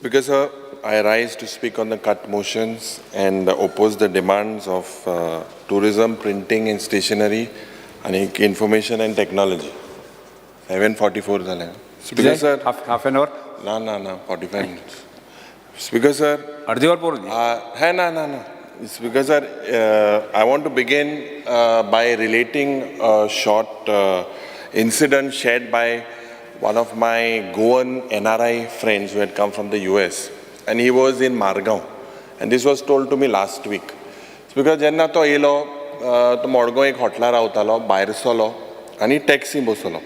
Because I rise to speak on the cut motions and oppose the demands of tourism, printing and stationery and information and technology. 7:44 झाले. Speaker sir. Half an hour? ना 45 minutes. Speaker sir. अर्धी और बोल है ना. Speaker sir, I want to begin by relating a short incident shared by one of my Goan NRI friends who had come from the US, and he was in Margao, and this was told to me last week. Because जेन्ना तो yellow तो मडगांव एक हॉटेलार रावतालो, भायर सरलो आनी taxi बसलो.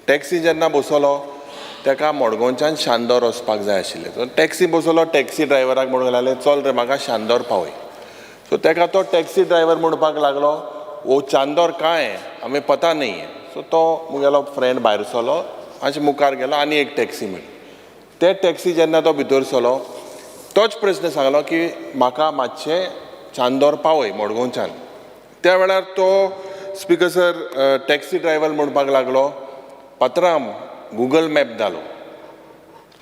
Taxi जेन्ना बसलो तेका मडगांवच्यान शांदोर वचपाक जाय आशिल्लें. सो टॅक्सी बसलो, टॅक्सी ड्रायव्हराक म्हणूंक लागलें चल रे म्हाका शांदोर पावय. सो तेका तो टॅक्सी ड्रायव्हर म्हणपाक लागलो वो चांदोर कहाँ है हमें पता नहीं है. सो तो मुगेलो फ्रेंड भायर सरलो, मातशें मुखार गेलो आनी एक टॅक्सी मेळ्ळी. ते टॅक्सी जेन्ना तो भितर सरलो तोच प्रश्न सांगलो की म्हाका मातशें चांदोर पावय मडगांवच्यान. त्या वेळार तो स्पीकर सर टॅक्सी ड्रायव्हर म्हणपाक लागलो पतराम गूगल मॅप धालो,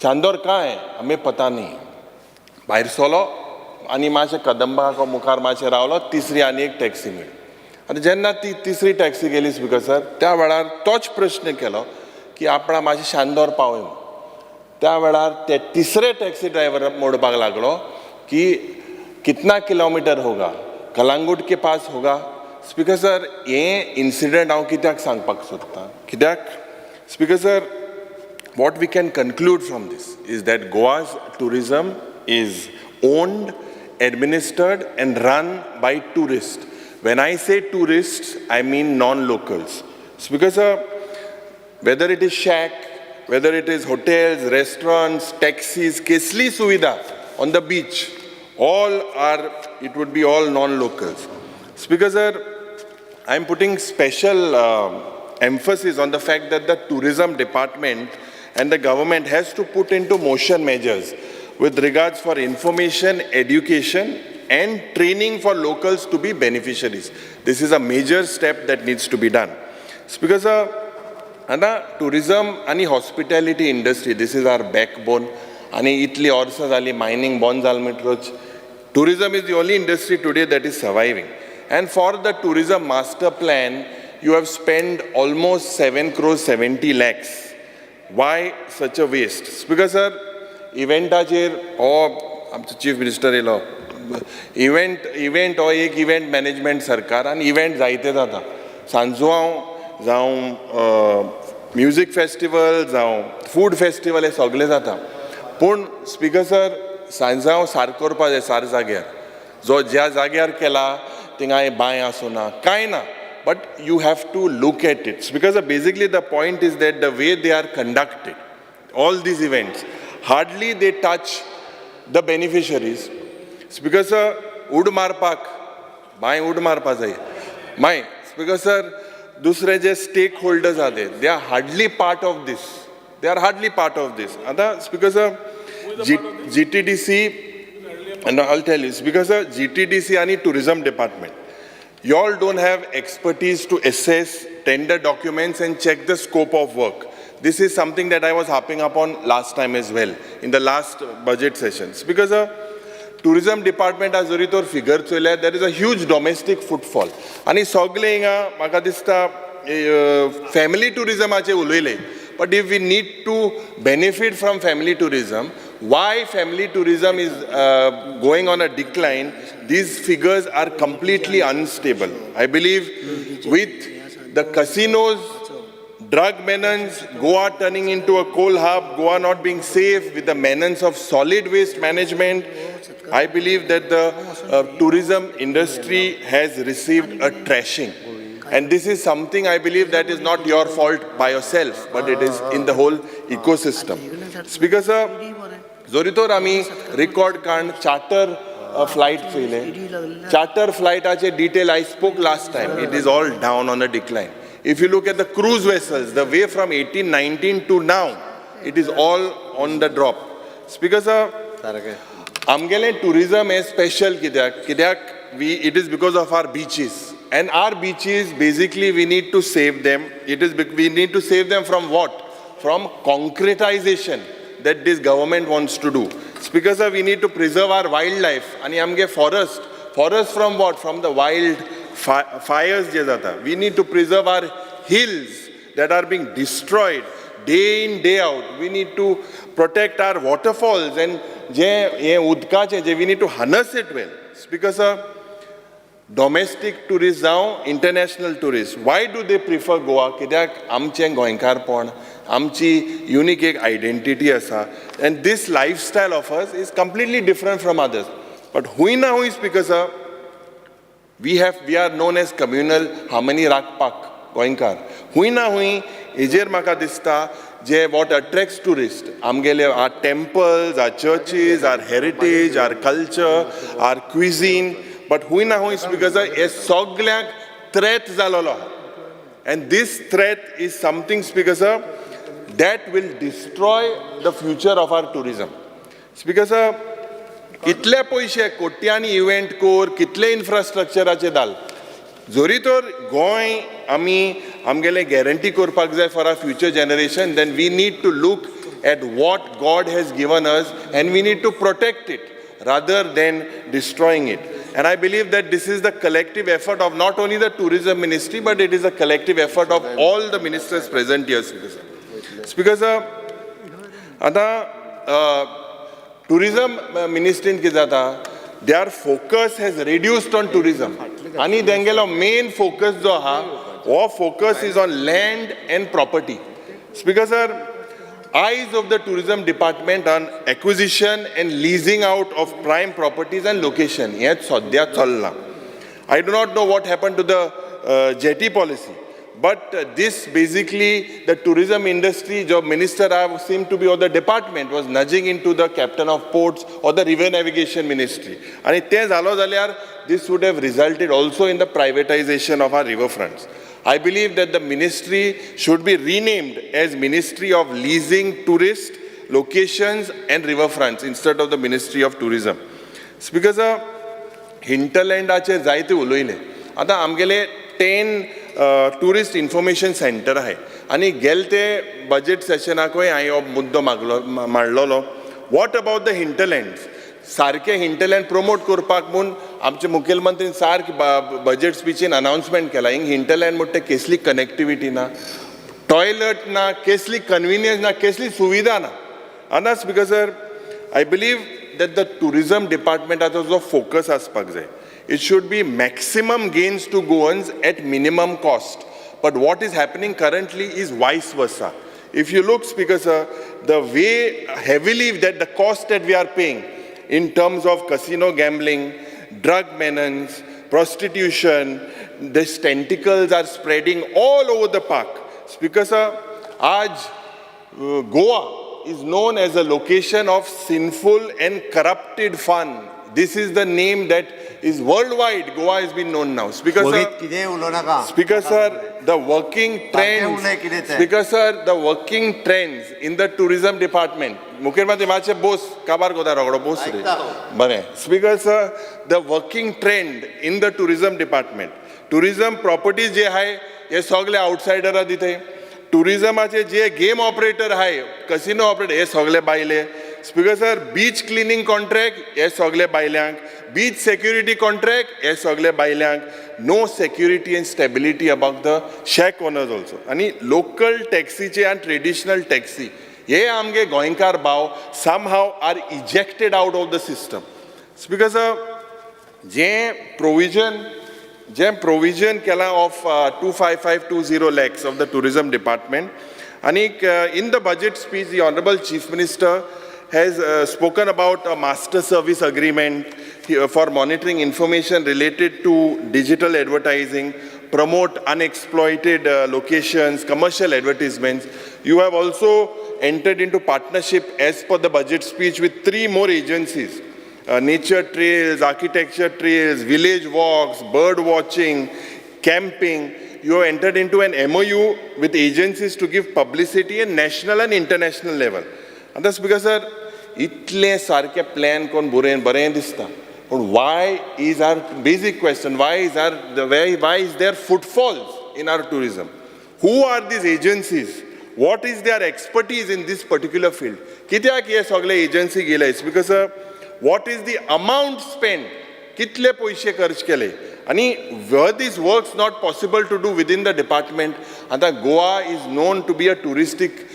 चांदोर कहाँ है हमें पता नहीं. भायर सरलो आनी मातशें कदंबा मुखार मातशें रावलो, तिसरी आनी एक टॅक्सी मेळ्ळी. आनी जेन्ना ती तिसरी टॅक्सी गेली स्पीकर सर त्या वेळार तोच प्रश्न केलो की आपणा मातशें शांदोर पावय. त्या वेळार ते तिसरे टॅक्सी ड्रायव्हर म्हणपाक लागलो की कितना किलोमीटर होगा, कलांगूट के पास होगा. स्पीकर सर हे इन्सिडंट हांव कित्याक सांगपाक सोदतां कित्याक speaker sir what we can conclude from this is that Goa's tourism is owned, administered and run by tourists. When I say tourists, I mean non-locals. Speaker sir, whether it is shack, whether it is hotels, restaurants, taxis, kesli suvidha on the beach, it would be all non-locals. Speaker sir, I'm putting special emphasis on the fact that the tourism department and the government has to put into motion measures with regards for information, education and training for locals to be beneficiaries. This is a major step that needs to be done. Speaker sir, tourism and hospitality industry, this is our backbone. Ani itli orsa zali mining bond zal metroch. Tourism is the only industry today that is surviving. And for the tourism master plan, you have spent almost 7 crores 70 lakhs. Why such a waste? Speaker sir, eventacher आमचो chief minister yellow. Event एक event management सरकार आणि event जायते जाता. सांजवां जावं music festival जावं food festival हे सगळे जाता. पूण स्पीकर सर सांजांव सार करपा जाय सार जाग्यार. जो ज्या जाग्यार केला थिंगा बांय आसूना कांय ना. But you have to look at it. Because basically the point is that the way they are conducted, all these events, hardly they touch the beneficiaries. Because ud marpak, mai ud marpa jay. Mai, because sir, dusre je stakeholders are there. They are hardly part of this. Because GTDC, and I'll tell you, because GTDC and tourism department, you all don't have expertise to assess tender documents and check the scope of work. This is something that I was harping upon last time as well, in the last budget sessions. Because tourism department has zoritor figure chole, there is a huge domestic footfall. Ani sogle inga maka dista family tourism ache uloile. But if we need to benefit from family tourism, why family tourism is going on a decline, these figures are completely unstable. I believe with the casinos, drug menace, Goa turning into a coal hub, Goa not being safe, with the menace of solid waste management, I believe that the tourism industry has received a trashing. And this is something I believe that is not your fault by yourself, but it is in the whole ecosystem. Speaker sir, zoritor ami record kan charter flight faile. Charter flight ache detail I spoke last time. It is all down on a decline. If you look at the cruise vessels, the way from 1819 to now, it is all on the drop. Speaker sir, amgele tourism is special kidyak it is because of our beaches. And our beaches, basically, we need to save them. We need to save them from what? From concretization. that this government wants to do. Speaker sir, we need to preserve our wildlife. And amge forest from what? From the wild fires je jata. We need to preserve our hills that are being destroyed day in, day out. We need to protect our waterfalls and we need to harness it well. Speaker sir, domestic tourists now, international tourists. Why do they prefer Goa? Kidak amche goinkarpon, amchi unique identity asa. And this lifestyle of us is completely different from others. But huina hui, Speaker sir, we are known as communal harmony rakpak goinkar. Huina hui, ejer maka dista, what attracts tourists. Amgele our temples, our churches, our heritage, our culture, our cuisine. But huina hui is because a soglyak threat zalolo. And this threat is something, Speaker sir, that will destroy the future of our tourism. Speaker sir, कितले पैसे कोट्यांनी event core कितले इन्फ्रास्ट्रक्चराचे दाल जोरी तर गोंय आमी आमगेले guarantee करपाक जाय for our future generation then we need to look at what God has given us and we need to protect it rather than destroying it. And I believe that this is the collective effort of not only the tourism ministry but it is a collective effort of all the ministers present here. Speaker sir, tourism ministry in Kizata, their focus has reduced on tourism. Ani dengelo main focus jo ha, or focus is on land and property. Speaker sir, eyes of the tourism department on acquisition and leasing out of prime properties and location. Yet sodya challa. I do not know what happened to the jetty policy. But this basically, the tourism industry, job minister seemed to be, or the department was nudging into the captain of ports or the river navigation ministry. And this would have resulted also in the privatization of our riverfronts. I believe that the ministry should be renamed as Ministry of Leasing Tourist Locations and Riverfronts instead of the Ministry of Tourism. Speaker sir, hinterland ache zaite uloile. Ata amgele 10 tourist information centre आहे आणि गेलते budget सेशनाकूय हांवें हो मुद्दो मांडलोलो. What about the hinterlands सारके hinterland promote करपाक म्हूण आमचे मुखेलमंत्रीन सारके बजेट स्पीचीन अनाउन्समेंट केला. हिंग हिंटरलँड म्हणटा कसली कनेक्टिविटी ना, टॉयलेट ना, कसली कन्विनियन्स ना, कसली सुविधा ना. आनी speaker sir, I believe that the tourism department has also focus aspects. It should be maximum gains to Goans at minimum cost. But what is happening currently is vice versa. If you look, Speaker sir, the way heavily that the cost that we are paying in terms of casino gambling, drug menace, prostitution, these tentacles are spreading all over the park. Speaker sir, Goa is known as a location of sinful and corrupted fun. This is the name that is worldwide. Goa has been known now. Speaker sir, the working trends. Speaker sir, the working trends in the tourism department. Speaker sir, the working trend in the tourism department. Tourism properties je hai, ye sogle outsider adite. टुरिजमाचे जे game operator आहे, casino operator, हे सगळे बायले. Speaker sir, beach cleaning contract हे सगळे बायल्यांक, beach security contract हे सगळे बायल्यांक. No security and stability about the shack owners also. आणि लोकल टॅक्सीचे आनी ट्रेडिशनल टॅक्सी हे आमगे गोंयकार भाव somehow are ejected out of the system. Speaker sir, जे provision kela of 25520 lakhs of the tourism department. And in the budget speech, the Honorable Chief Minister has spoken about a master service agreement for monitoring information related to digital advertising, promote unexploited locations, commercial advertisements. You have also entered into partnership as per the budget speech with 3 more agencies. Nature trails, architecture trails, village walks, bird watching, camping. You have entered into an MOU with agencies to give publicity at national and international level. And that's because, sir, itle sarke plan kon bare dista. But why is our basic question? Why is there footfalls in our tourism? Who are these agencies? What is their expertise in this particular field? कित्याक हे सगळे agency गेले? It's because what is the amount spend, कितले पयशे खर्च केले, आनी where these works not possible to do within the department. आतां Goa is known to be a touristic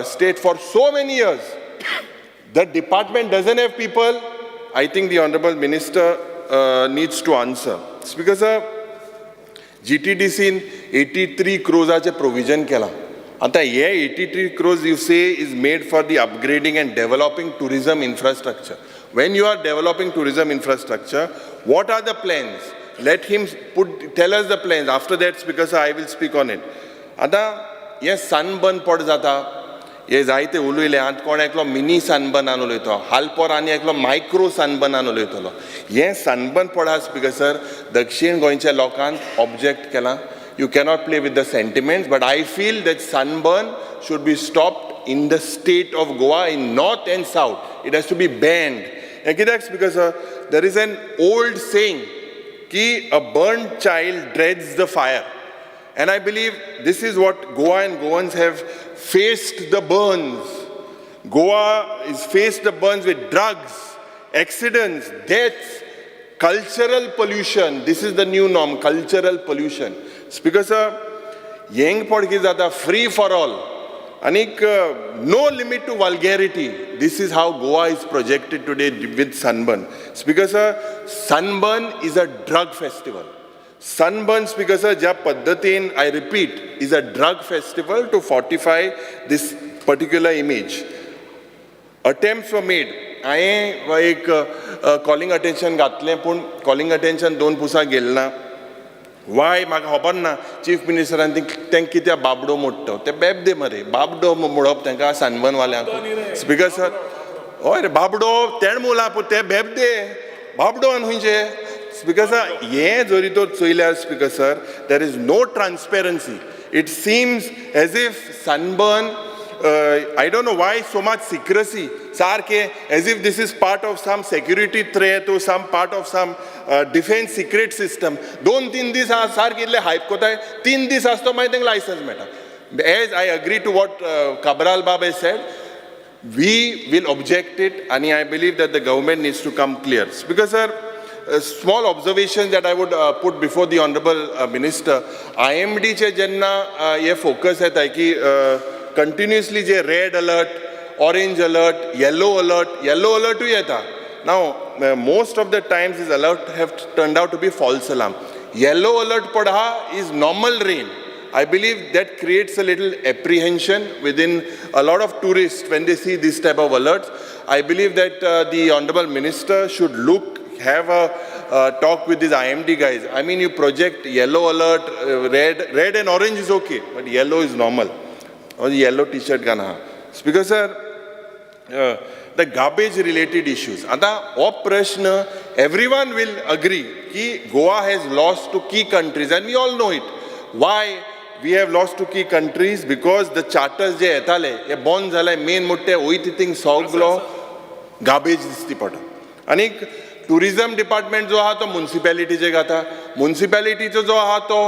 state for so many years. The department doesn't have people. I think the Honorable Minister needs to answer. It's because GTDC in 83 crores provision kela. Anta ye 83 crores you say is made for the upgrading and developing tourism infrastructure. When you are developing tourism infrastructure, what are the plans? Let him tell us the plans. After that, because I will speak on it. Anta ये sunburn per जाता, हे जायते उलयले. आतां कोण एकलो mini sunburn आनी उलयता, हालपोर आनी एकलो मायक्रो सनबर्न आनी उलयतलो. हे सनबर्न पडा स्पिकर दक्षिण गोंयच्या लोकांक ऑब्जेक्ट केला. You cannot play with the sentiments, but I feel that Sunburn should be stopped in the state of Goa, in north and south. It has to be banned. हे कित्याक speaker there is an old saying की a burn child dreads the fire. And I believe this is what Goa and Goans have faced the burns. Goa is faced the burns with drugs, accidents, deaths, cultural pollution. This is the new norm, cultural pollution. Because young podki zata free for all. Anik no limit to vulgarity. This is how Goa is projected today with Sunburn. Because Sunburn is a drug festival. Sunburns, because ज्या पद्धतीन, I repeat, is a drug festival to fortify this particular image. Attempts were made. हांवें एक calling attention घातलें, पूण calling attention 2 Pusa गेल ना. Why? म्हाका खबर ना. चीफ मिनिस्टरान तेंक कित्याक बाबडो मोडटा. ते बेबदे मरे, बाबडो मोडप तेंकां सनबर्न वाल्यांक. स्पिकर सर, हय रे, बाबडो तेण मोला, पूण ते बेबदे बाबडो आनी खंयचे. Because ये जोरी तो चोयल्यार speaker sir, there is no transparency. It seems as if Sunburn, I don't know why so much secrecy. Sarke, as if this is part of some security threat or some part of some defense secret system. 2-3 दीस सारके इतले hype कोताय, 3 दीस आसतो मागीर तेंका license मेळटा. As I agree to what Cabral Baba said, we will object it, and I believe that the government needs to come clear. Because sir, small observations that I would put before the Honorable Minister. IMD चे जेन्ना ये focus येता की continuously जे red alert, orange alert, yellow alert येता. Now most of the times these alerts have turned out to be false alarm. Yellow alert पड़ा is normal rain. I believe that creates a little apprehension within a lot of tourists when they see this type of alerts. I believe that the Honorable Minister should have a talk with these IMD guys. I mean, you project yellow alert, red and orange is okay, but yellow is normal. Or yellow t-shirt gana. Because sir, the garbage related issues. Anta prashna, everyone will agree that Goa has lost to key countries, and we all know it. Why we have lost to key countries? Because the charters je etale, ye bond zalay main mutte oititing soglo garbage disti pata. Anik tourism department जो हा तो municipality गाता, municipality जो हा तो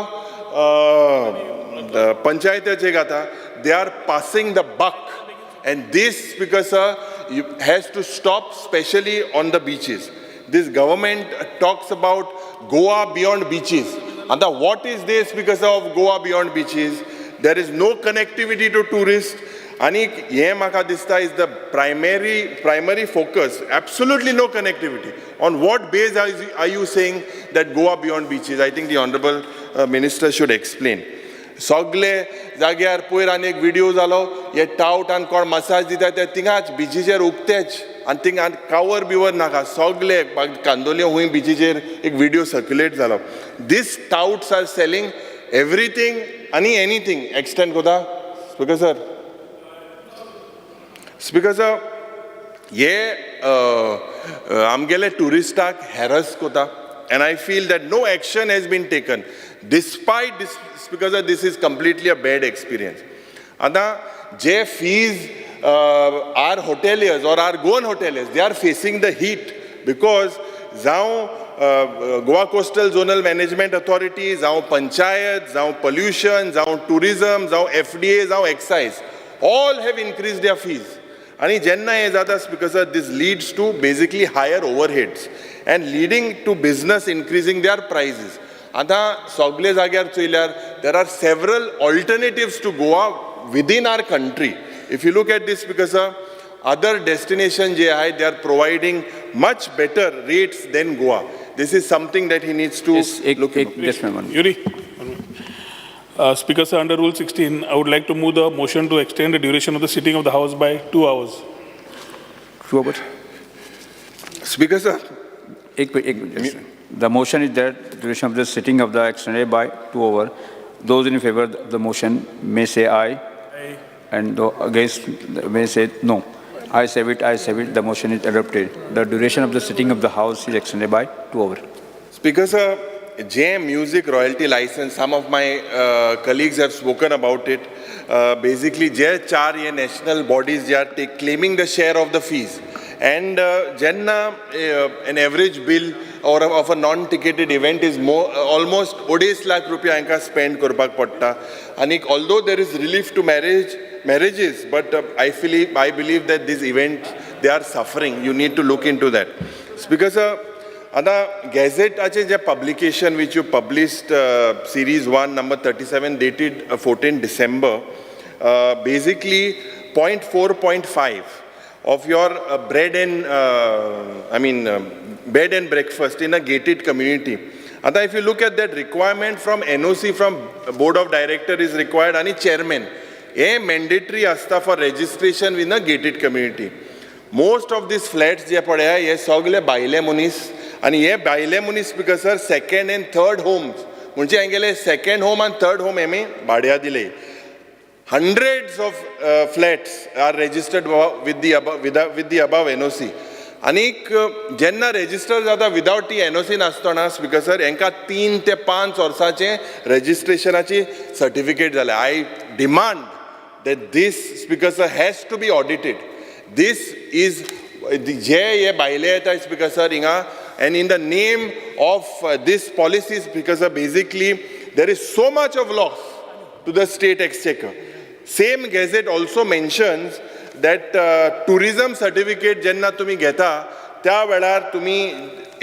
पंचायत गाता, they are passing the buck, and this because has to stop, especially on the beaches. This government talks about Goa beyond beaches, and what is this because of Goa beyond beaches? There is no connectivity to tourists. Anik ye maka dista is the primary focus. Absolutely no connectivity. On what base are you saying that Goa beyond beaches? I think the Honorable Minister should explain. Sogle जाग्यार पयर आनी एक video जालो, हे taut आनी कोण massage दिता ते थिंगाच बिचीचेर उक्तेच, आनी थिंगा कावर बिवर नाका, सगले कांदोलियो हुंय बिचीचेर एक व्हिडिओ सर्क्युलेट जालो. These touts are selling everything आनी anything extend कोता. Speaker sir. Because ye amgele touristak harass kota, and I feel that no action has been taken despite this, because this is completely a bad experience. Ada je fees our hoteliers or our Goan hoteliers, they are facing the heat because Goa Coastal Zonal Management Authority, panchayat, pollution, tourism, FDA, excise, all have increased their fees. आणि जेन्ना हे जाता speaker sir, this leads to basically higher overheads and leading to business increasing their prices. आता सगळे जाग्यार चोयल्यार there are several alternatives to Goa within our country. If you look at this, because other destinations they are providing much better rates than Goa. This is something that he needs to look into. Yuri. Speaker sir, under Rule 16, I would like to move the motion to extend the duration of the sitting of the House by 2 hours. 2 hours. Speaker sir. The motion is that duration of the sitting of the extended by 2 hours. Those in favor of the motion may say aye. Aye. And against may say no. I say it, the motion is adopted. The duration of the sitting of the House is extended by 2 hours. Speaker sir, JM Music Royalty License, some of my colleagues have spoken about it. Basically, four national bodies are claiming the share of the fees. And Jenna, an average bill or of a non-ticketed event is more, almost 2.5 lakh rupees spend korpak patta. And although there is relief to marriages, but I believe that these events, they are suffering. You need to look into that. Speaker sir, Ada Gazette ache publication which you published, series 1 number 37 dated 14 December, basically 0.4.5 of your bed and breakfast in a gated community. Ada if you look at that requirement from NOC, from Board of Director is required, and chairman, a mandatory asta for registration in a gated community. Most of these flats je pade hai, ye sagle baile munis. And ये बायले मुनीस speaker sir second and third homes म्हणजे हांगेले second home and third home एमे भाड्या दिले. Hundreds of flats are registered with the above NOC. आनीक जेन्ना register जाता without ती NOC नासतना स्पीकर सर हेंका 3 ते 5 वर्साचे registrationाची certificate जाले. I demand that this speaker sir has to be audited. This is जे ये बायले येता स्पीकर सर हिंगा. And in the name of this policies, because basically there is so much of loss to the state exchequer. Same Gazette also mentions that tourism certificate jenna tumi geta, त्या वेळार तुम्ही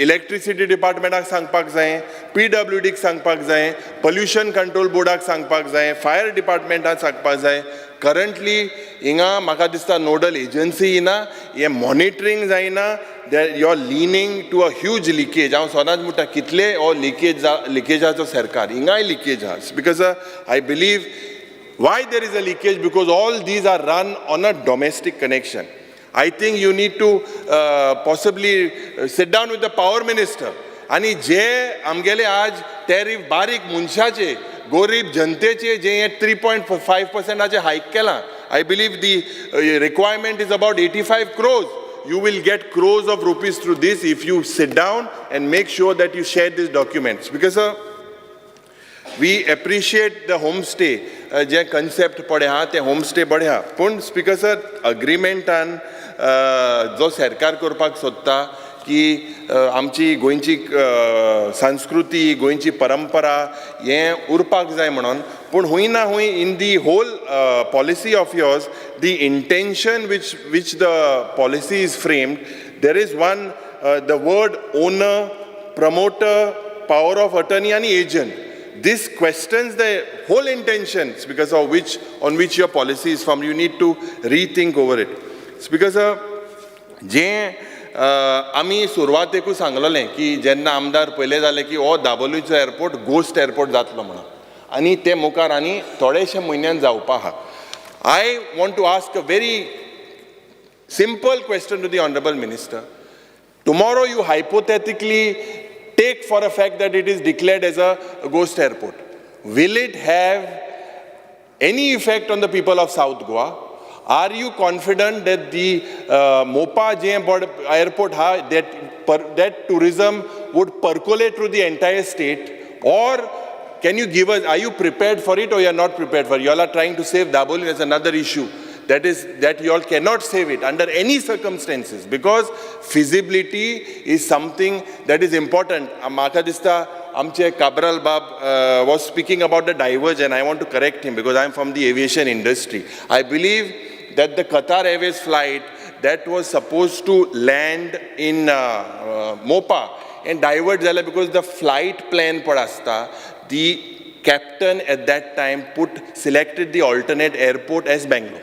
electricity डिपार्टमेंटाक सांगपाक जाय, PWDक सांगपाक जाय, pollution control बोर्डाक सांगपाक जाय, fire डिपार्टमेंटाक सांगपाक जाय. करंटली हिंगा म्हाका दिसता नोडल एजन्सी ना, हे मॉनिटरिंग जायना. You are leaning to a huge leakage. हांव सदांच म्हणटा कितले हो लिकेजाचो सरकार, हिंगाय लिकेज आहा. Because I believe why there is a leakage, because all these are run on a domestic connection. I think you need to possibly sit down with the power minister. आणि जे आमगेले आज टॅरिफ बारीक मनशाचे, गरीब जनतेचे जे 3.5% hike केला, I believe the requirement is about 85 crores. You will get crores of rupees through this if you sit down and make sure that you share these documents. Because we appreciate the homestay, J concept पडे हा ते homestay बडे हा. पण speaker sir agreementan जो सरकार करपाक सोदता की आमची गोंयची संस्कृती, गोंयची परंपरा हें उरपाक जाय म्हणून. पूण हूंय ना हूंय in the whole policy of yours, the intention which the policy is framed, there is one, the word owner, promoter, power of attorney and agent. This questions the whole intentions because of on which your policy is formed. You need to rethink over it. Because जे आमी सुरवातेकूच सांगलोलें की जेन्ना आमदार पयले जाले की हो दाबोलीचो airport ghost airport जातलो म्हणून, आनी ते मुखार आनी थोडेशे म्हयन्यान जावपा आहा. I want to ask a very simple question to the Honorable Minister. Tomorrow you hypothetically take for a fact that it is declared as a ghost airport. Will it have any effect on the people of South Goa? Are you confident that the Mopa airport, that tourism would percolate through the entire state? Or can you give us, are you prepared for it or you are not prepared for it? You all are trying to save Daboli. That's another issue. That is, that you all cannot save it under any circumstances, because feasibility is something that is important. Makadista Amche Cabral Bab was speaking about the diverge, and I want to correct him because I am from the aviation industry. I believe that the Qatar Airways flight that was supposed to land in Mopa and divert zala because the flight plan padasta, the captain at that time selected the alternate airport as Bangalore.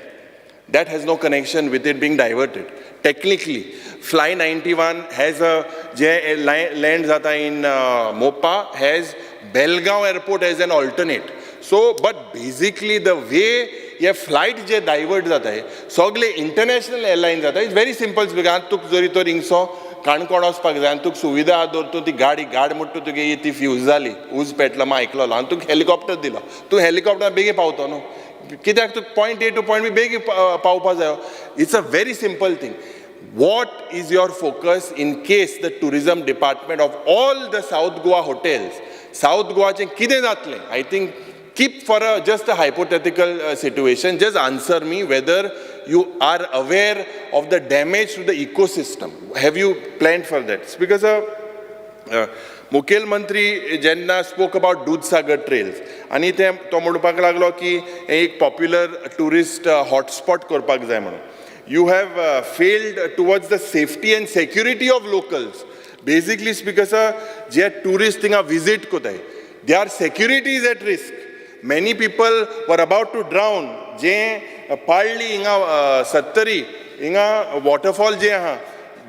That has no connection with it being diverted. Technically, Fly 91 has lands in Mopa, has Belgaum airport as an alternate. So, but basically the way ये flight जे divert जाता है, सगळे international airlines जाता है, it's very simple. because तुक जरी तो रिंगसो काणकोण वचपाक जाय तुक सुविधा आदर ती गाडी म्हणटा तुगे ती फ्यूज जाली उज पेटलो मा आयकलो आनी तुका हेलिकॉप्टर दिलो तू हेलिकॉप्टर बेगी पावतो न्हू कित्याक तुका point A to point B बेगी पावपा जाय it's a very simple thing. What is your focus in case the tourism department of all the South Goa hotels, South Goa चे कितें जातलें? I think keep for just a hypothetical situation, just answer me whether you are aware of the damage to the ecosystem. Have you planned for that? Because Mukhel Mantri Jenna spoke about Dudhsagar trails. आणि ते तो म्हणपाक लागलो की एक popular tourist hotspot करपाक जाय म्हणून. You have failed towards the safety and security of locals. Basically, because J tourists थिंगा visit कोताय, their security is at risk. Many people were about to drown. जे पाळली हिंगा सत्तरी हिंगा waterfall जे आहा,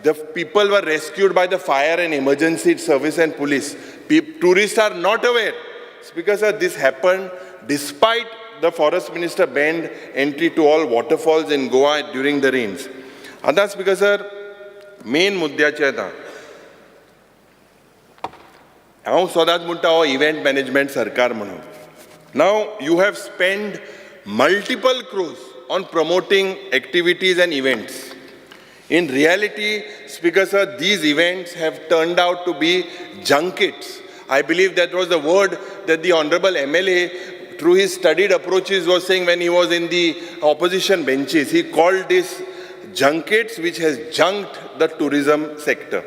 the people were rescued by the fire and emergency service and police. Tourists are not aware. It's because this happened despite the forest minister banned entry to all waterfalls in Goa during the rains. And that's because main मुद्द्याचे येता. हांव सदांच म्हणटा हो event management सरकार म्हणून. Now you have spent multiple crores on promoting activities and events. In reality, Speaker sir, these events have turned out to be junkets. I believe that was the word that the Honorable MLA, through his studied approaches, was saying when he was in the opposition benches. He called this junkets, which has junked the tourism sector.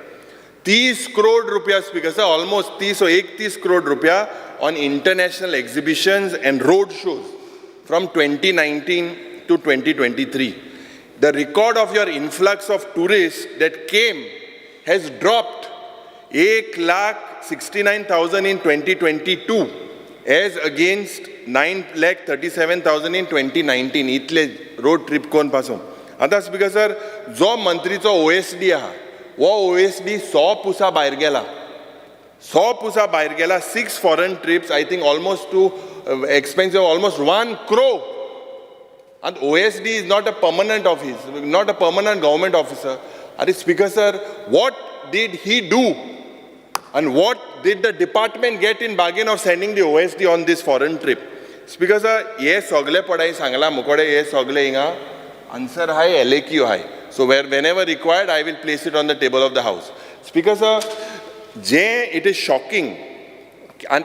30 crore rupiah, Speaker sir, almost 30 crore rupiah on international exhibitions and road shows from 2019 to 2023. The record of your influx of tourists that came has dropped 1,69,000 in 2022 as against 9,37,000 in 2019. Itle road trip kon pasun. Ata Speaker sir, जो मंत्रीचो OSD आहा, वो OSD 100 Pusa भायर गेला. 100 पुसा भायर गेला, 6 foreign trips, I think almost to expense of almost 1 crore. And OSD is not a permanent office, not a permanent government officer. And Speaker sir, what did he do? And what did the department get in bargain of sending the OSD on this foreign trip? Speaker sir, ye sogle padai sangla mukode ye sogle inga answer hai LAQ hai. So whenever required, I will place it on the table of the House. Speaker sir, it is shocking. And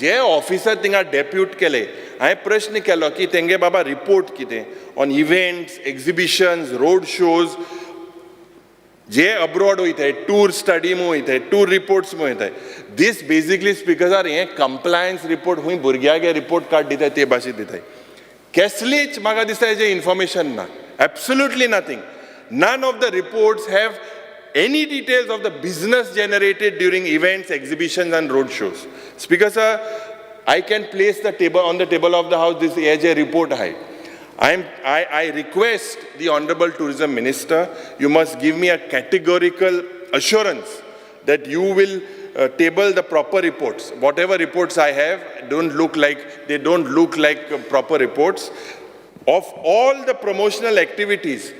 जे officer थिंगा depute केले हांवें प्रश्न केलो की तेंगे बाबा report कितें on events exhibitions road shows जे अब्रॉड वयताय टूर स्टडी म्हूण वयताय टूर रिपोर्ट्स म्हूण वयताय दीस बेसिकली स्पीकर आर हें कंप्लायन्स रिपोर्ट खूंय भुरग्यागे रिपोर्ट कार्ड दिताय ते भाशेन दिताय कसलीच म्हाका दिसता हेजें इन्फॉर्मेशन ना absolutely nothing none of the reports have any details of the business generated during events, exhibitions and road shows. Speaker sir, I can place the table on the table of the House this AJ report high. I request the Honorable Tourism Minister, you must give me a categorical assurance that you will table the proper reports. Whatever reports I have don't look like proper reports of all the promotional activities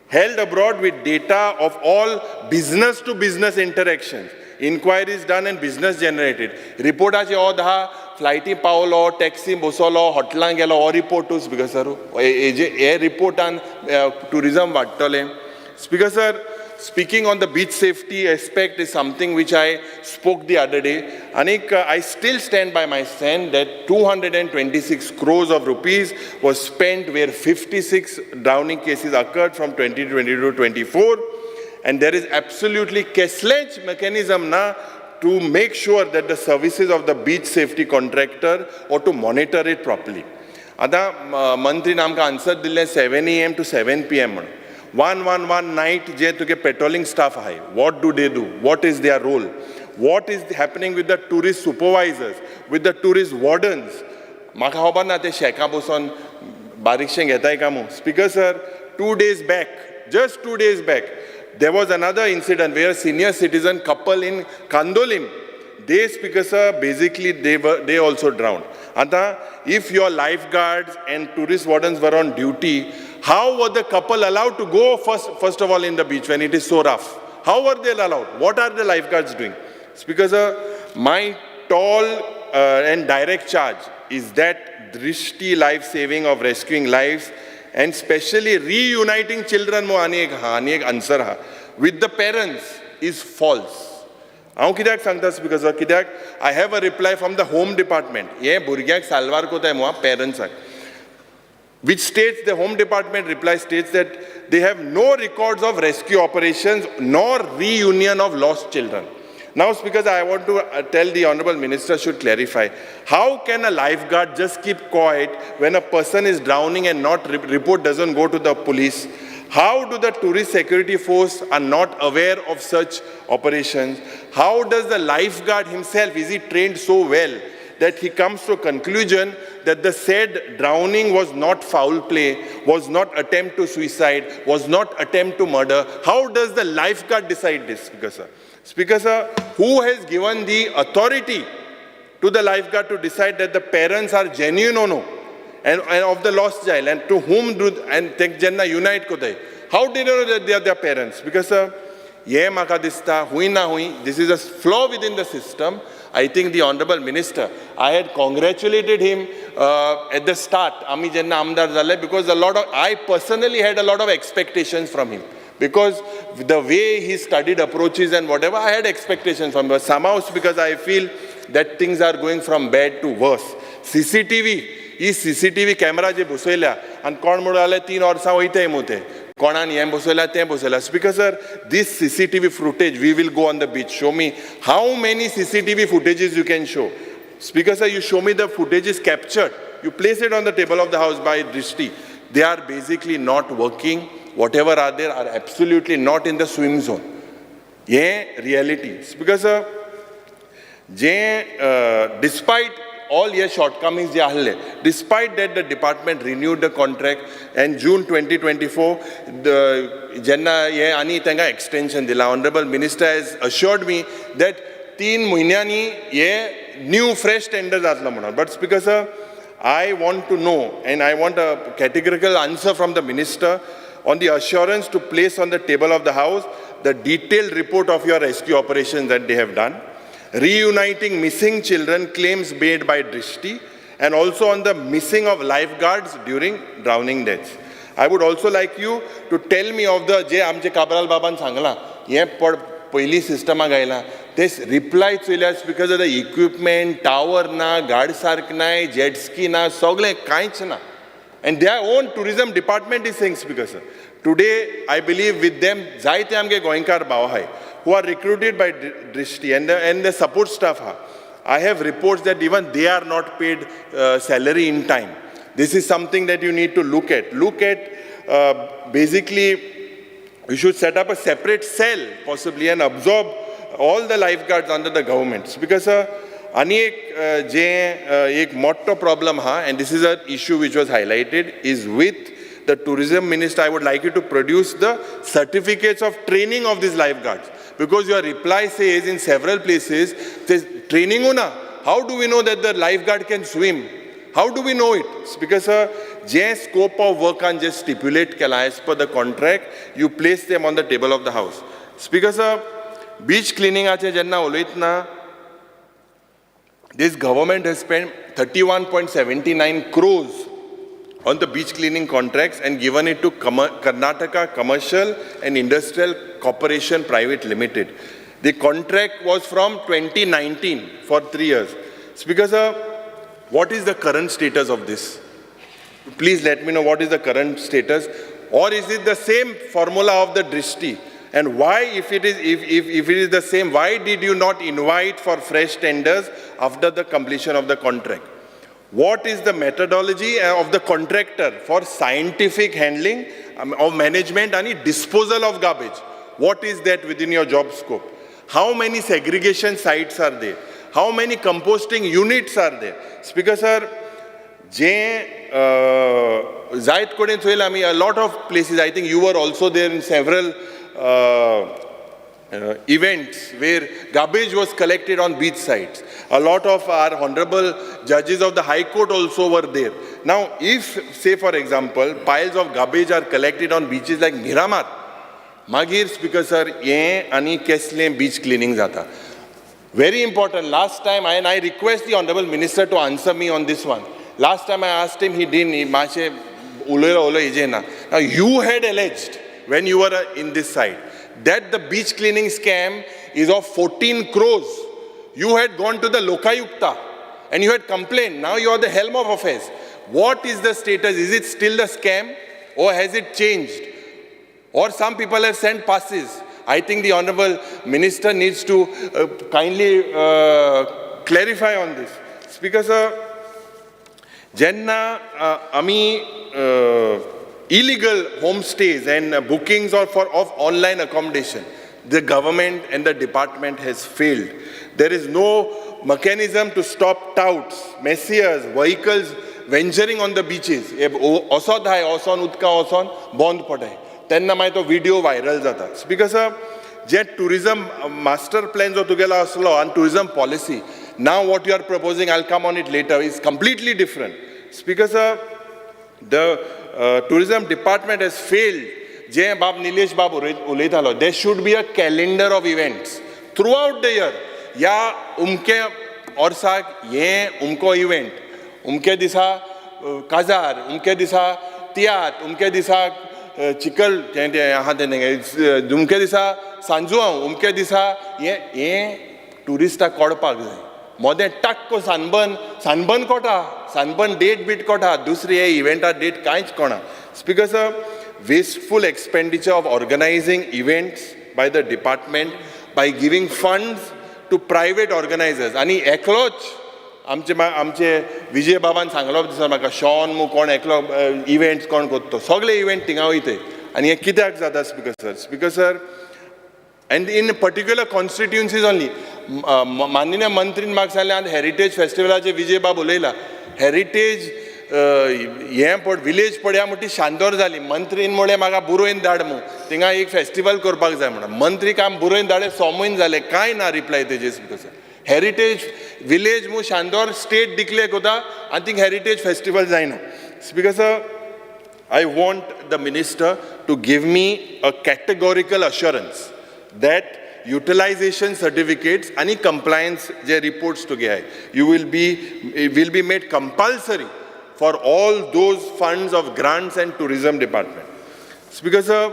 held abroad with data of all business to business interactions, inquiries done and business generated. Report ache o 10 flighti paolo, taxi bosolo, hotlan gelo o report to Speaker sir. A report on tourism vattole. Speaker sir, speaking on the beach safety aspect is something which I spoke the other day. Anik, I still stand by my stand that 226 crores of rupees was spent where 56 drowning cases occurred from 2022 to 24. And there is absolutely cashless mechanism now to make sure that the services of the beach safety contractor or to monitor it properly. आतां मंत्रीन आमकां answer दिल्लें 7 AM to 7 PM म्हणून. 111 night जे तुगे patrolling staff आहाय, what do they do? What is their role? What is happening with the tourist supervisors, with the tourist wardens? म्हाका खबर ना ते शेकां बसून बारीकशें घेताय काय म्हणून. Speaker sir, 2 days back, just 2 days back, there was another incident where a senior citizen couple in Kandolim, they, Speaker sir, basically they also drowned. Anta, if your lifeguards and tourist wardens were on duty, how were the couple allowed to go first of all in the beach when it is so rough? How were they allowed? What are the lifeguards doing? Speaker sir, my tall and direct charge is that Drishti life saving of rescuing lives and especially reuniting children mo ani ek answer ha with the parents is false. हांव कित्याक सांगता speaker sir, कित्याक I have a reply from the Home Department. हे भुरग्याक साल्वार कोताय मुआ पेरेंट्साक, which states, the Home Department reply states that they have no records of rescue operations nor reunion of lost children. Now, Speaker, I want to tell the Honourable Minister should clarify. How can a lifeguard just keep quiet when a person is drowning and report doesn't go to the police? How do the tourist security force are not aware of such operations? How does the lifeguard himself, is he trained so well that he comes to a conclusion that the said drowning was not foul play, was not attempt to suicide, was not attempt to murder? How does the lifeguard decide this, Speaker sir? Speaker sir, who has given the authority to the lifeguard to decide that the parents are genuine or no? And of the lost child, and to whom do, and take Jenna unite kotai? How did you know that they are their parents? Because ye maka dista hui na hui, this is a flaw within the system. I think the Honourable Minister, I had congratulated him at the start, Ami Jenna Amdar Zale, because I personally had a lot of expectations from him. Because the way he studied approaches and whatever, I had expectations from him. But somehow, because I feel that things are going from bad to worse. CCTV camera je bosayla and kon mudale 3 orsa hoite mote konan yem bosayla te bosayla. Speaker sir, this CCTV footage we will go on the beach. Show me how many CCTV footages you can show. Speaker sir, you show me the footage is captured, you place it on the table of the House by Drishti. They are basically not working. Whatever are there are absolutely not in the swim zone. Ye reality. Speaker sir, despite all your shortcomings, despite that the department renewed the contract and June 2024, the Jenna ani tanga extension dila. Honourable Minister has assured me that 3 mahinani ye new fresh tenders atla. But Speaker sir, I want to know and I want a categorical answer from the Minister on the assurance to place on the table of the House the detailed report of your rescue operations that they have done, reuniting missing children claims made by Drishti, and also on the missing of lifeguards during drowning deaths. I would also like you to tell me of the je amche Kabral Baban sangla ye पहिली Systema गायला this reply चोयल्यास because of the equipment, tower na, गाड सारक नाय, jet ski na, सगळे कांयच ना. And their own tourism department is saying, Speaker sir. Today, I believe with them, जायते आमगे गोंयकार भाव आहाय, who are recruited by Drishti and the support staff. I have reports that even they are not paid salary in time. This is something that you need to look at. Basically, we should set up a separate cell possibly and absorb all the lifeguards under the government. Because ani ek motto problem and this is an issue which was highlighted, is with the tourism minister. I would like you to produce the certificates of training of these lifeguards. Because your reply says in several places, training una. How do we know that the lifeguard can swim? How do we know it? Because the scope of work can just stipulate as per the contract, you place them on the table of the House. Speaker sir, beach cleaning ache janna oloitna, this government has spent 31.79 crores on the beach cleaning contracts and given it to Karnataka Commercial and Industrial Corporation Private Limited. The contract was from 2019 for 3 years. Speaker sir, what is the current status of this? Please let me know what is the current status. Or is it the same formula of the Drishti? And why, if it is the same, why did you not invite for fresh tenders after the completion of the contract? what is the methodology of the contractor for scientific handling of management and disposal of garbage? What is that within your job scope? How many segregation sites are there? How many composting units are there? Speaker sir, Zayat Koden Soilami, a lot of places, I think you were also there in several events where garbage was collected on beach sites. A lot of our honorable judges of the High Court also were there. Now, if, say for example, piles of garbage are collected on beaches like Miramar, Magir Speaker sir, ye ani kesle beach cleaning jata. Very important. Last time, and I request the Honorable Minister to answer me on this one. Last time I asked him, he didn't. Now, you had alleged, when you were in this side, that the beach cleaning scam is of 14 crores. You had gone to the Lokayukta and you had complained. Now you are the helm of affairs. What is the status? Is it still the scam or has it changed? Or some people have sent passes. I think the Honorable Minister needs to kindly clarify on this. Speaker sir, Jenna illegal homestays and bookings of online accommodation, the government and the department has failed. There is no mechanism to stop touts, messiahs, vehicles venturing on the beaches. Osod hai, oson utka oson, bond padai. Tenna mai to video viral jata. Speaker sir, jet tourism master plans of tugela aslo and tourism policy. Now what you are proposing, I'll come on it later, is completely different. Speaker sir, the tourism department has failed. There should be a calendar of events throughout the year. Ya umke orsak ye umko event, umke disa kazar, umke disa tiat, umke disa चिकल यहाँ देंगे उमके दिसा सांजुआं उमके दिसा ये टुरिस्टा कोडपाक जाय मोदे टक को सानबन Kota सानबन date beat Kota दुसरी ये इवेंटा डेट कांयच कोणा speaker sir wasteful expenditure of organizing events by the department by giving funds to private organizers आणि एकलोच आमचे विजय बाबान सांगलो दिसता म्हाका शॉन मू कोण एकलो इव्हेंट्स कोण करता सगळे इव्हेंट थिंगा वयताय आनी हे कित्याक जाता speaker sir and in particular constituencies only माननीय मंत्रीन म्हाका सांगलें आनी हेरिटेज फेस्टिवलाचे विजय बाब उलयला हेरिटेज हें पड विलेज पड्या म्हणटी शांदोर जाली मंत्रीन म्हळें म्हाका बुरोयन धाड मू थिंगा एक फेस्टिवल करपाक जाय म्हणून मंत्री काम बुरोयन धाडे 6 म्हयने जाले कांय ना रिप्लाय तेजे speaker sir Heritage village mu Shandor state declare koda, I think heritage festival zaino. Speaker sir, I want the minister to give me a categorical assurance that utilization certificates any compliance je reports to gaya will be made compulsory for all those funds of grants and tourism department. Speaker sir,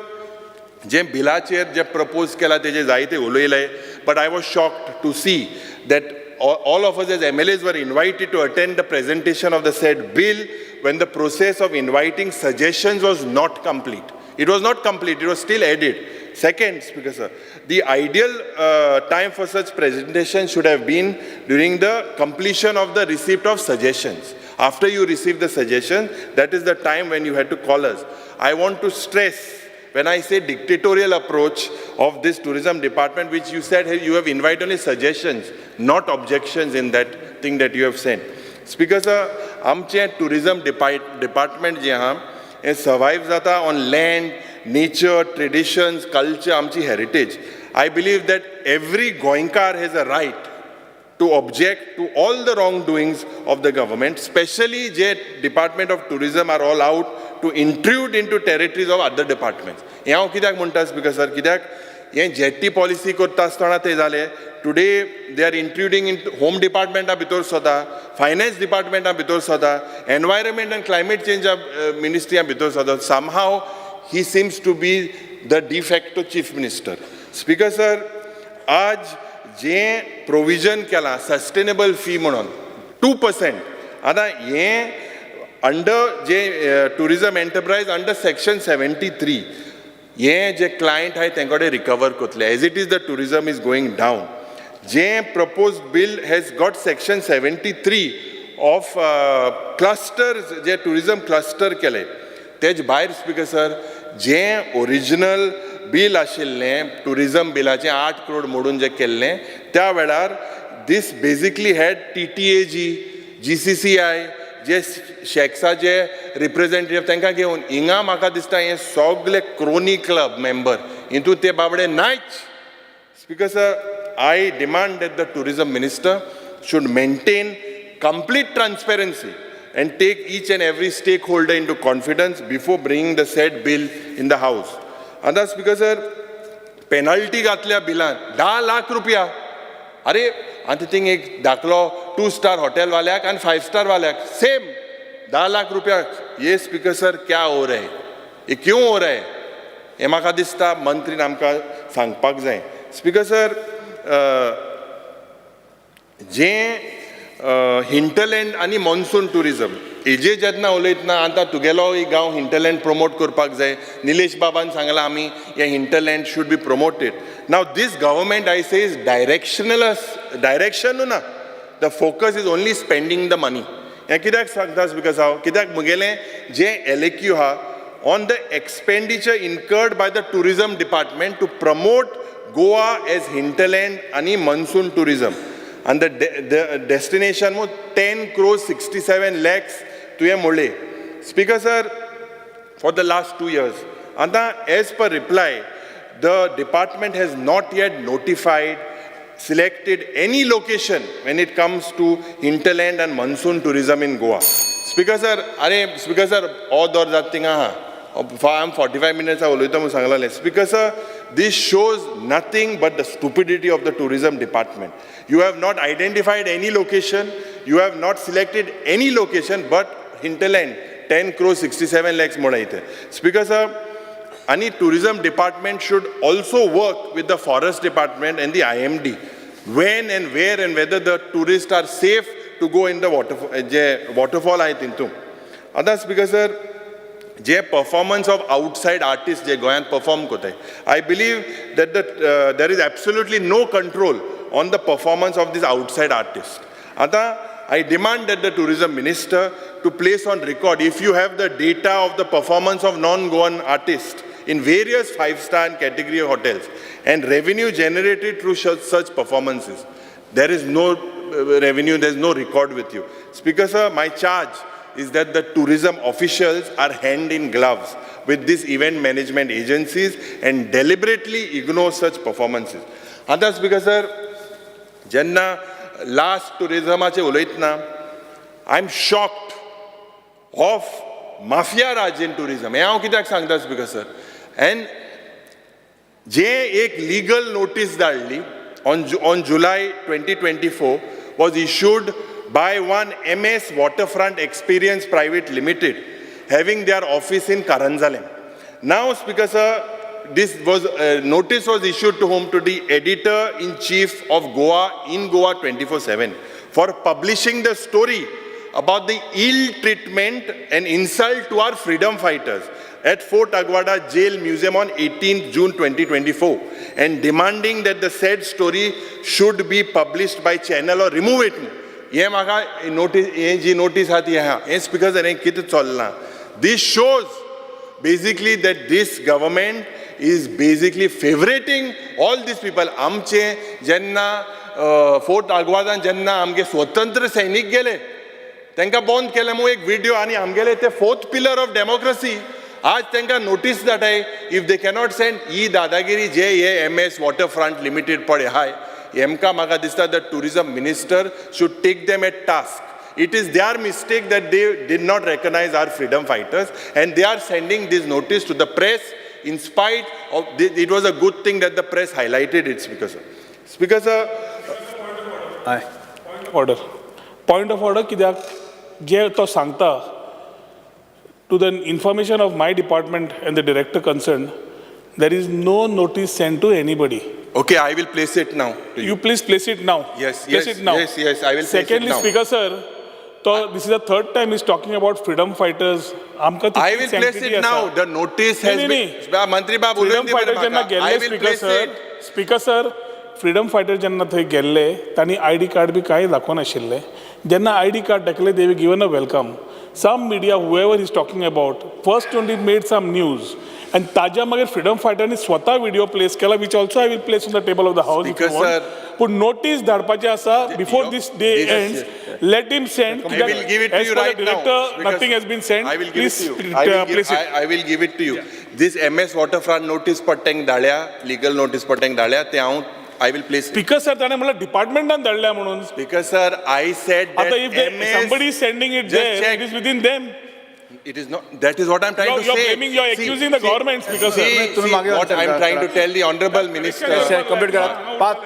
J बिलाचेर J propose केला तेजे जायते उलयले but I was shocked to see that all of us as MLAs were invited to attend the presentation of the said bill when the process of inviting suggestions was not complete. It was not complete, it was still added. Second, Speaker sir, the ideal time for such presentation should have been during the completion of the receipt of suggestions. After you receive the suggestion, that is the time when you had to call us. I want to stress, when I say dictatorial approach of this tourism department, which you said you have invited only suggestions, not objections in that thing that you have sent. Speaker sir, आमचे tourism department जे आहा, it survives जाता on land, nature, traditions, culture, आमची heritage. I believe that every Goinkar has a right to object to all the wrongdoings of the government, especially the Department of Tourism are all out to intrude into territories of other departments. Here kidak munta Speaker sir, kidak ye jetty policy korta astana te jale. Today they are intruding into Home Department bitor sada, Finance Department bitor sada, Environment and Climate Change Ministry bitor sada. Somehow he seems to be the de facto Chief Minister. Speaker sir, आज जे provision केला sustainable fee म्हणून 2%. आता ये under tourism enterprise under section 73 ye je client hai tenkode recover kotle as it is the tourism is going down je proposed bill has got section 73 of clusters J tourism cluster केले तेज भायर speaker sir जें original बील आशिल्लें tourism बिलाचें 8 crore मोडून जें केल्लें त्या वेळार these basically had TTAG, GCCI जे शॅक्साचे रिप्रेझेंटेटिव्ह तांकां घेवन हिंगा म्हाका दिसता हे सगळे क्रोनी क्लब मेंबर हितून ते बाबडे नायच. Speaker sir, I demand that the tourism minister should maintain complete transparency and take each and every stakeholder into confidence before bringing the said bill in the house. And that's because penalty घातल्या बिलान 10 लाख रुपया. अरे आनी thing एक दाखलो 2-star hotel वाल्याक आनी 5-star वाल्याक same 10 lakh रुपया. ये speaker sir क्या हो रहा है, ये क्यों हो रहा है, हे म्हाका दिसता मंत्रीन आमकां सांगपाक जाय. स्पीकर सर, जें हिंटरलँड आनी मॉन्सून टुरिजम हेजे जेन्ना उलयतना आतां तुगेलो गांव हिंटरलँड प्रमोट करपाक जाय. निलेश बाबान सांगलां आमी हे hinterland should be promoted. Now this government I say is direction ना, the focus is only spending the money. हें कित्याक सांगता बिकॉज हांव कित्याक म्हगेलें जें LAQ आहा on the expenditure incurred by the tourism department to promote Goa as hinterland and monsoon tourism, and the destination was 10 crores 67 lakhs to a mole. Speaker sir, for the last 2 years, and as per reply, the department has not yet notified, selected any location when it comes to hinterland and monsoon tourism in Goa. Speaker sir, Speaker sir, all that thing I'm 45 minutes ago. Speaker sir, this shows nothing but the stupidity of the tourism department. You have not identified any location, you have not selected any location but hinterland 10 crores 67 lakhs modaite. Speaker sir, any tourism department should also work with the forest department and the IMD when and where and whether the tourists are safe to go in the waterfall I think too. Other Speaker sir, J performance of outside artists जे गोंयांत perform कोताय, I believe that there is absolutely no control on the performance of these outside artists. Ata, I demand that the tourism minister to place on record if you have the data of the performance of non-Goan artists in various 5-star and category hotels and revenue generated through such performances. There is no revenue, there is no record with you. Speaker sir, my charge is that the tourism officials are hand in gloves with these event management agencies and deliberately ignore such performances. And that's because, sir, jenna last tourismache uloitna, I'm shocked of mafia raj in tourism. He haंव कित्याक सांगता speaker sir, and जे एक legal notice धाडली on July 2024 was issued by one MS Waterfront Experience Private Limited, having their office in Karanzalem. Now, Speaker sir, this was notice was issued to whom? To the editor-in-chief of Goa in Goa 24/7 for publishing the story about the ill treatment and insult to our freedom fighters at Fort Aguada Jail Museum on 18th June 2024 and demanding that the said story should be published by channel or remove it. ये म्हाका notice हे जी notice आहा ती आहा हे speaker sir हे कितें चल्लां. This shows basically that this government is basically favoriting all these people. आमचे जेन्ना fort आग्वादान जेन्ना आमगे स्वतंत्र सैनीक गेले तांकां बंद केलें म्हणून एक व्हिडिओ आनी आमगेले ते 4th pillar ऑफ डेमोक्रेसी आज तांकां नोटीस धाडटाय इफ दे कॅनॉट सेंड ही दादागिरी जे हे MS Waterfront Limited पळय हाय हेमकां म्हाका दिसता the tourism minister should take them at task. It is their mistake that they did not recognize our freedom fighters and they are sending this notice to the press in spite of this. It was a good thing that the press highlighted it, Speaker sir. Speaker sir, Point of order कित्याक जे तो सांगता to the information of my department and the director concerned, there is no notice sent to anybody. okay, I will place it now. You please place it now. Yes, place yes, it now. yes, I will place Secondly, it now. Speaker sir, so this is the third time he's talking about freedom fighters. I will place it now. The notice has been. Mantri Babu, freedom fighters jenna I gelle will Speaker place sir. it. Speaker sir, freedom fighter जेन्ना थंय गेल्ले तांणी ID card B कांय दाखोवनाशिल्ले जेन्ना ID card दाखयलें they given a welcome some media however is talking about first only made some news आनी ताज्या मागीर फ्रीडम फायटरांनी स्वता व्हिडिओ प्लेस केला which also I will place on the table of the house Because, sir, पूण notice धाडपाचें आसा before this day ends let him send I will give it to you right now. director because nothing has been sent I will give it please to you. I will place it. I will give it to you. This MS waterfront notice पट्ट्यांक धाडल्या, legal notice पट्ट्यांक धाडल्या, ते हांव I will place it. Speaker sir ताणें म्हणल्यार डिपार्टमेंटान धाडल्या म्हणून Because sir, I said that आता if MS. somebody is sending it Just there check. it is within them. It is not. That is what I'm trying to You're say. blaming, you're accusing the government, Speaker, sir. See what I'm trying to tell the honorable minister. Complete करा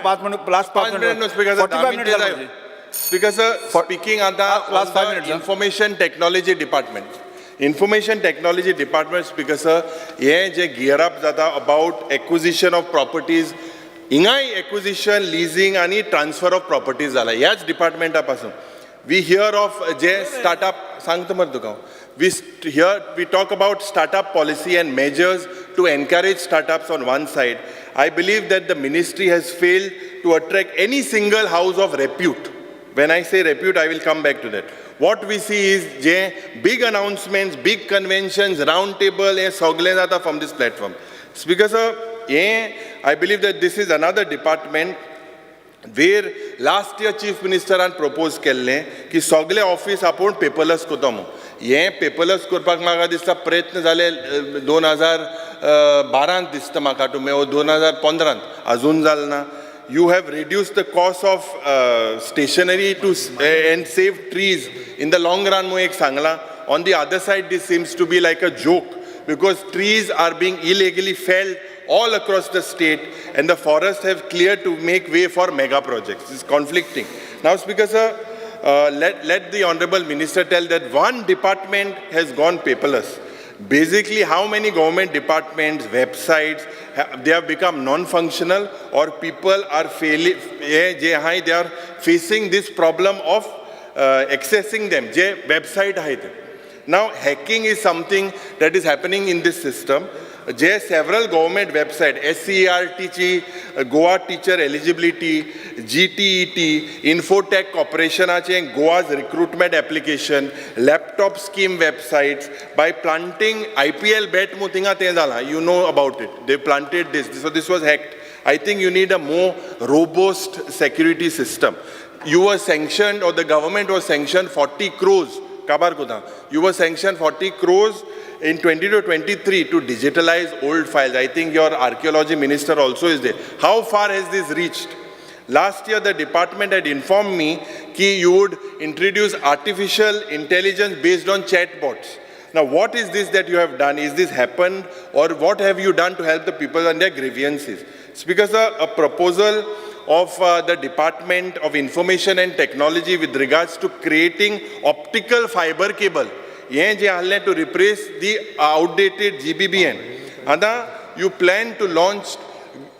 पाच minute last 5 minute Speaker, 45 minute झाले. Speaker, sir, speaking on the last 5 minutes, sir. information technology department. Information technology department, Speaker, sir, hey J gear up जाता about acquisition of properties, हिंगाय acquisition, leasing आणि transfer of properties जाला. ह्याच departmentaपासून. We hear of J startup, सांगतो मरे तुका. We talk about startup policy and measures to encourage startups on one side. I believe that the ministry has failed to attract any single house of repute. When I say repute, I will come back to that. What we see is big announcements, big conventions, round table, from this platform. Speaker sir, I believe that this is another department where last year Chief Minister had proposed केल्लें की सगळे office आपूण paperless कोता म्हणून. हे paperless करपाक म्हाका दिसता प्रयत्न जाले 2012 दिसता म्हाका टू 2015 अजून जाल ना. You have reduced the cost of stationery to and save trees in the long run. mo ek sangla. On the other side, this seems to be like a joke because trees are being illegally felled all across the state, and the forests have cleared to make way for mega projects. It's conflicting. Now, Speaker sir, let the honorable minister tell that one department has gone paperless. Basically, how many government departments, websites, they have become non-functional, or people are failing, they are facing this problem of accessing them. Now, hacking is something that is happening in this system. Several government websites, SCERT, Goa Teacher Eligibility, GTET, Infotech Corporation, Goa's recruitment application, laptop scheme websites, by planting IPL bet, you know about it. They planted this, so this was hacked. I think you need a more robust security system. You were sanctioned, or the government was sanctioned 40 crores. You were sanctioned 40 crores in 2023 to digitalize old files. I think your archaeology minister also is there. How far has this reached? Last year, the department had informed me that you would introduce artificial intelligence based on chatbots. Now, what is this that you have done? Is this happened, or what have you done to help the people and their grievances? Speaker, sir, a proposal of the Department of Information and Technology with regards to creating optical fiber cable to replace the outdated GBBN. Ada, you plan to launch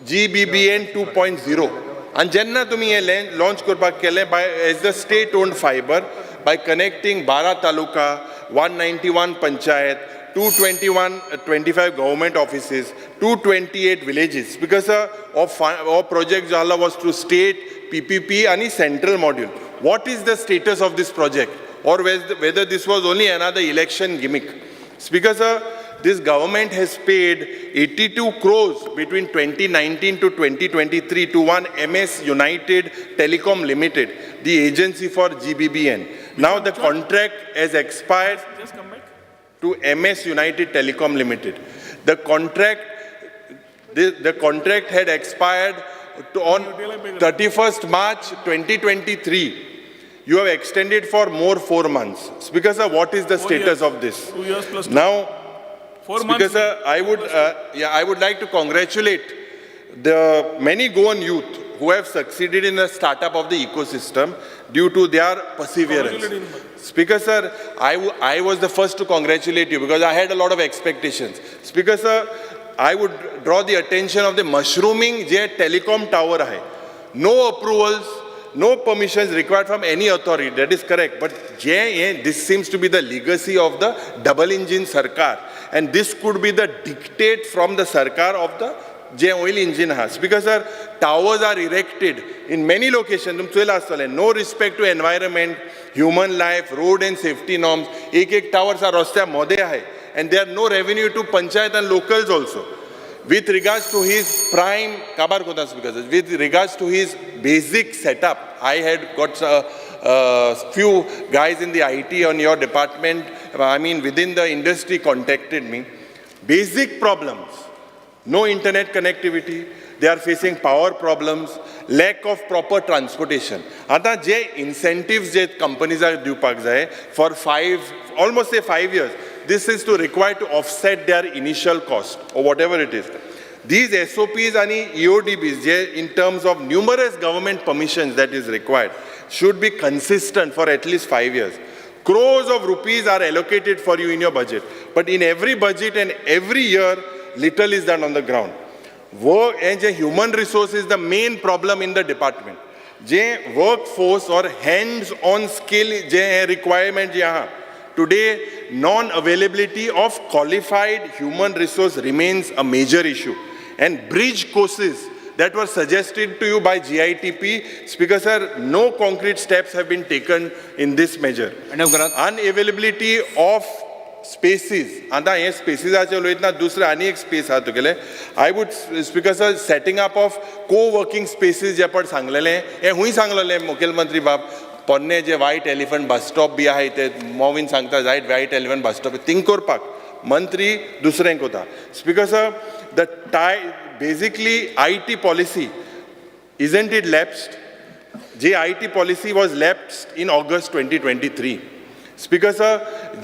GBBN 2.0. And jenna tumi launch kurpak kele by as the state-owned fiber by connecting 12 taluka, 191 panchayat, 25 government offices, 228 villages. Because of project Jala was to state, PPP and central module. What is the status of this project? Or whether this was only another election gimmick? Speaker sir, this government has paid 82 crores between 2019 to 2023 to one MS United Telecom Limited, the agency for GBBN. Now the contract has expired to MS United Telecom Limited. The contract had expired on 31st March 2023. You have extended for more 4 months. Speaker sir, what is the status of this? 2 years plus 2. Now, 4 Speaker months. sir, I would like to congratulate the many Goan youth who have succeeded in the startup of the ecosystem due to their perseverance. Speaker sir, I was the first to congratulate you because I had a lot of expectations. Speaker sir, I would draw the attention of the mushrooming telecom tower. No approvals, no permissions required from any authority. That is correct. But this seems to be the legacy of the double engine Sarkar. And this could be the dictate from the Sarkar of the जे oil engine आहा speaker sir towers are erected in many location तुम चोयला आसतलें no respect to environment human life road and safety norms एक towers आ रस्त्या मोदे आहाय and there are no revenue to panchayat and locals also. With regards to his prime, kabar kota speaker, with regards to his basic setup, I had got a few guys in the IT on your department, I mean within the industry contacted me. Basic problems, no internet connectivity, they are facing power problems, lack of proper transportation. आता जे incentives J companies are दिवपाक जाय for almost say 5 years, this is to require to offset their initial cost or whatever it is. These SOPs and EODBs, in terms of numerous government permissions that is required, should be consistent for at least 5 years. Crores of rupees are allocated for you in your budget, but in every budget and every year, little is done on the ground. Work and human resource is the main problem in the department. Workforce or hands-on skill requirement today, non-availability of qualified human resource remains a major issue. And bridge courses that were suggested to you by GITP, Speaker Sir, no concrete steps have been taken in this measure. Unavailability of spaces. Anda ye spaces ache lo itna dusra ani ek space ha to gele. I would, Speaker Sir, setting up of co-working spaces je pad sanglele. E hui sanglele Mukhyamantri Bab. पन्ने जे white elephant bus stop बी आहे ते मोविन सांगता जायत white elephant bus stop think करपाक मंत्री दुसरें कोता speaker sir the basically IT policy isn't it lapsed जे IT policy was lapsed in August 2023 speaker sir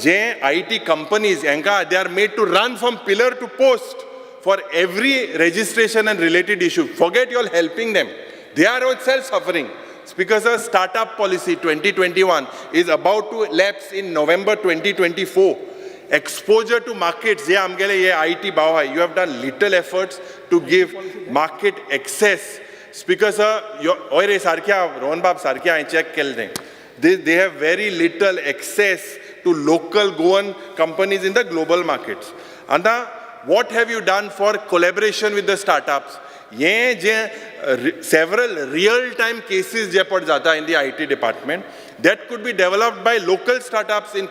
जे IT companies यांका they are made to run from pillar to post for every registration and related issue forget you all helping them they are themselves suffering. Speaker Sir, startup policy 2021 is about to lapse in November 2024. Exposure to markets, ye amgele ye IT bhav hai. You have done little efforts to give market access. Speaker Sir, oire sarkya Rohan Bab sarkya I check kelde. They have very little access to local Goan companies in the global markets. Anda, what have you done for collaboration with the startups? ये जे several real-time cases जे पड़ जाता in the IT department that could be developed by local startups in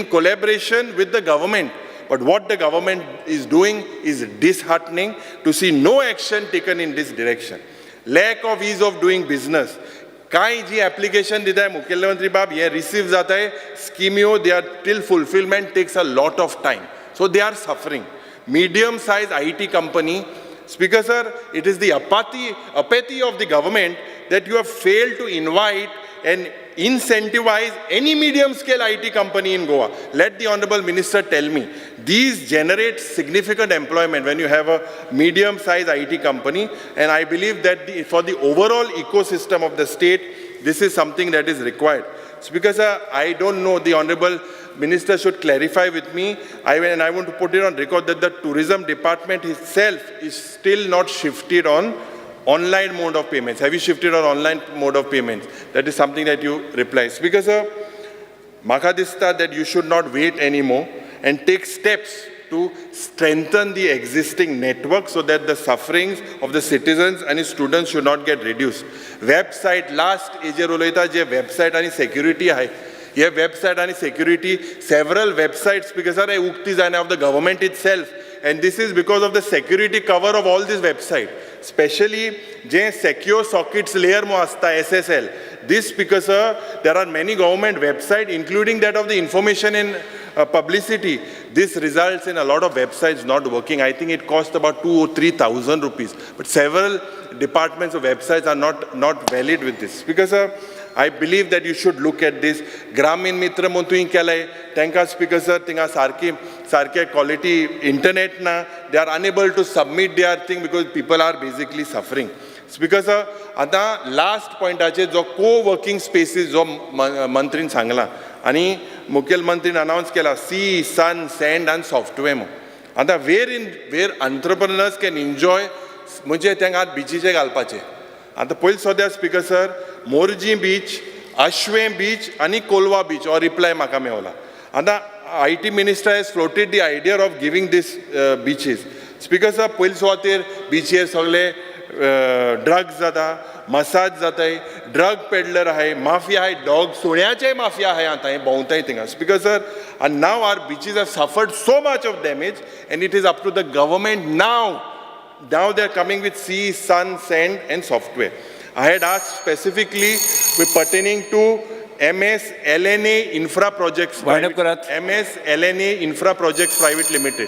collaboration with the government. But what the government is doing is disheartening to see no action taken in this direction. Lack of ease of doing business. काय जी application दिता है मुख्यमंत्री बाब ये receive जाता है schemeo they are till fulfillment takes a lot of time. So they are suffering. Medium-sized IT company. Speaker Sir, it is the apathy of the government that you have failed to invite and incentivize any medium-scale IT company in Goa. Let the Honorable Minister tell me. These generate significant employment when you have a medium-sized IT company, and I believe that for the overall ecosystem of the state, this is something that is required. Speaker Sir, I don't know, the Honorable Minister should clarify with me, and I want to put it on record that the tourism department itself is still not shifted on online mode of payments. Have you shifted on online mode of payments? That is something that you reply. Speaker Sir, Maka dista that you should not wait anymore and take steps to strengthen the existing network so that the sufferings of the citizens and students should not get reduced. Website, last eje uloita je website and security hai. Ye website and security, several websites because are ukti jane of the government itself, and this is because of the security cover of all these websites. Especially je secure sockets layer mo asta SSL. This because there are many government websites, including that of the information and publicity. This results in a lot of websites not working. I think it costs about 2,000 or 3,000 rupees. But several departments of websites are not valid with this. Because I believe that you should look at this. Gramin Mitra Montuin Kalai, Tanka Speaker Sir, Tinga Sarke quality internet na, they are unable to submit their thing because people are basically suffering. Speaker Sir, आता last point आचे जो co-working spaces जो मंत्रीन सांगला आणि मुख्यमंत्रीन announce केला sea, sun, sand and software mo. आता where entrepreneurs can enjoy म्हणजे त्यांना बीचीचे घालपाचे. आता पहिले सध्या Speaker Sir, मोरजी बीच, अश्वे बीच आणि कोलवा बीच और reply म्हाका मेवला. आता IT Minister has floated the idea of giving these beaches. Speaker sir पयलीं सुवातेर बिचेर सगळे ड्रग्स जाता, मसाज जाताय, ड्रग पेडलर आहाय, माफिया आहाय, डॉग सुण्याचे माफिया आहाय आता हे भोंवताय थिंगा. Speaker sir, and now our beaches have suffered so much of damage and it is up to the government now. Now they are coming with sea, sun, sand and software. I had asked specifically with pertaining to MS LNA Infra Projects. Wind up, Karat. MS LNA Infra Projects Private Limited.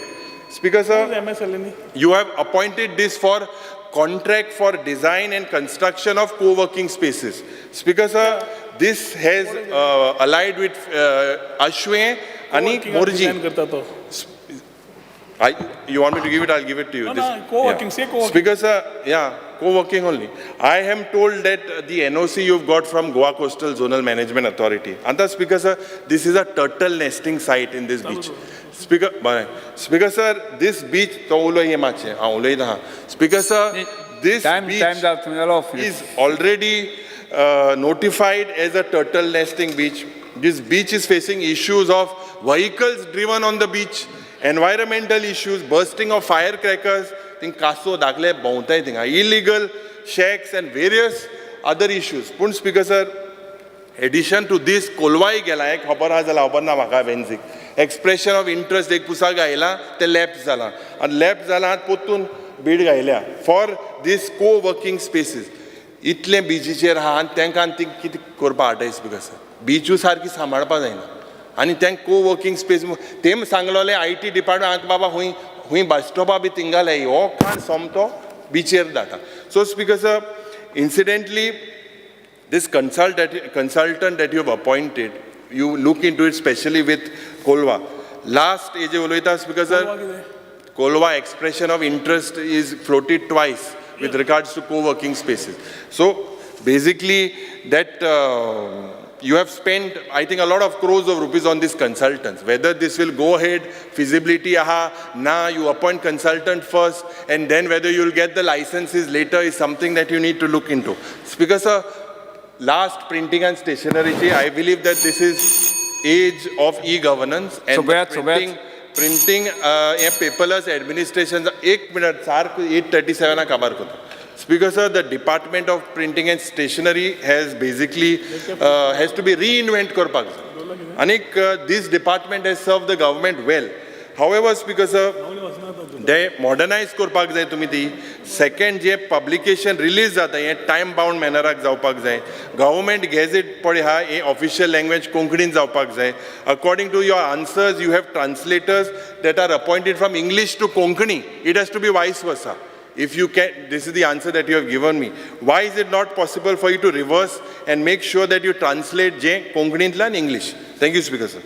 Speaker sir, MSLNE. you have appointed this for contract for design and construction of co-working spaces. Speaker sir, this has allied with Ashwe Ani Morji. You want me to give it? I'll give it to you. No, no, co-working, say co-working. Speaker sir, yeah, co-working only. I am told that the NOC you've got from Goa Coastal Zonal Management Authority. Anta Speaker sir, this is a turtle nesting site in this beach. Speaker sir, this beach, Speaker sir, this beach is already notified as a turtle nesting beach. This beach is facing issues of vehicles driven on the beach, environmental issues, bursting of firecrackers, illegal shacks and various other issues. Pun Speaker sir, addition to this, Kolwai gela ek khabar ha jala obanna maka venzik. Expression of interest ek pusa gaila te left zala. And left zala potun bid gaila for these co-working spaces. इतले बिचीचेर आहा आनी तांकां कितें करपा आटाय speaker sir. बिचू सारकी सांबाळपा जायना आनी तांकां को वर्किंग स्पेस तेम सांगलोले IT डिपार्टमेंट बाबा हुंय बस स्टॉपा बी तिंगाले हो खाण सोमतो बिचेर जाता. सो speaker sir, incidentally this consultant that you have appointed, you look into it specially with Kolwa. Last age uloita Speaker sir, Kolwa expression of interest is floated twice with regards to co-working spaces. So basically that you have spent, I think, a lot of crores of rupees on these consultants. Whether this will go ahead, feasibility, you appoint consultant first, and then whether you will get the licenses later is something that you need to look into. Speaker sir, last printing and stationery, I believe that this is age of e-governance and printing paperless administration. 1 minute, sir, 8:37 kabar ko. Speaker sir, the Department of Printing and Stationery has basically has to be reinvented korpak. Anik, this department has served the government well. However, Speaker sir, they modernize korpak jay tumi ti. Second, je publication release jata hai, time bound manner ak jawpak jay. Government gazette pade ha, official language Konkanin jawpak jay. According to your answers, you have translators that are appointed from English to Konkani. It has to be vice versa. If you can, this is the answer that you have given me. Why is it not possible for you to reverse and make sure that you translate Konkani in English? Thank you, Speaker sir.